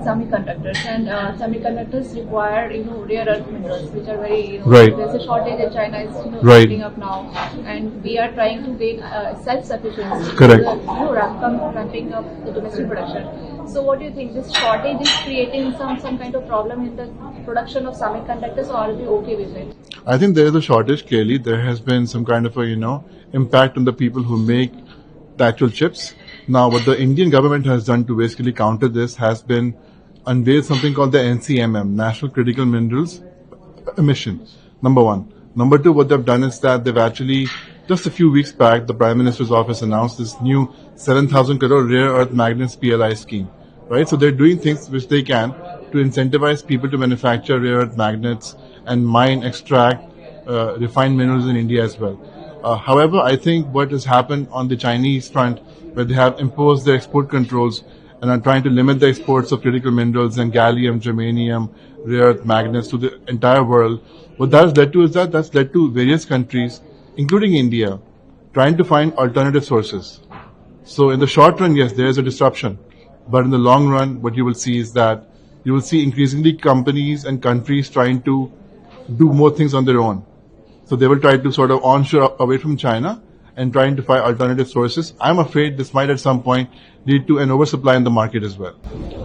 semiconductors, and semiconductors require rare earth minerals, which are very Right. there's a shortage in China is Right. building up now, and we are trying to gain self-sufficiency. Correct. Ramping up the domestic production. So, what do you think? This shortage is creating some kind of problem in the production of semiconductors, or are we okay with it? I think there is a shortage. Clearly, there has been some kind of a impact on the people who make the actual chips. Now, what the Indian government has done to basically counter this has been unveil something called the NCMM, National Critical Minerals Mission. Number one. Number two, what they've done is that they've actually, just a few weeks back, the Prime Minister's office announced this new 7,000 crore rare earth magnets PLI scheme. Right? So they're doing things which they can to incentivize people to manufacture rare earth magnets and mine, extract, refined minerals in India as well. However, I think what has happened on the Chinese front, where they have imposed their export controls and are trying to limit the exports of critical minerals and gallium, germanium, rare earth magnets to the entire world, what that has led to is that's led to various countries, including India, trying to find alternative sources. So in the short run, yes, there is a disruption. But in the long run, what you will see is that you will see increasingly companies and countries trying to do more things on their own. So they will try to sort of onshore away from China and trying to find alternative sources. I'm afraid this might at some point lead to an oversupply in the market as well.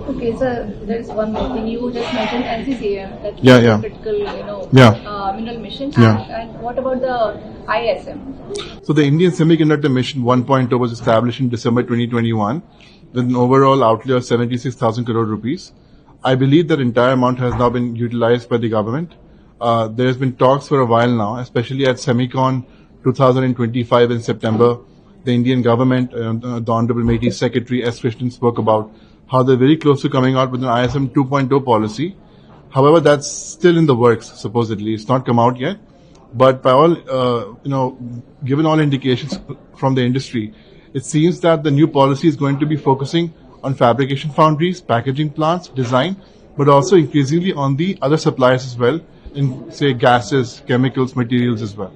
Okay, so there's one more thing. You just mentioned NCCM, that's Yeah. critical, Yeah. mineral mission. Yeah. And what about the ISM? So the Indian Semiconductor Mission 1.0 was established in December 2021 with an overall outlay of 76,000 crore rupees. I believe that entire amount has now been utilized by the government. There has been talks for a while now, especially at SemiCon 2025 in September. The Indian government, the Honorable Meeting Secretary S. Krishnan spoke about how they're very close to coming out with an ISM 2.0 policy. However, that's still in the works, supposedly. It's not come out yet. But by all, given all indications from the industry, it seems that the new policy is going to be focusing on fabrication foundries, packaging plants, design, but also increasingly on the other suppliers as well, in, say, gases, chemicals, materials as well.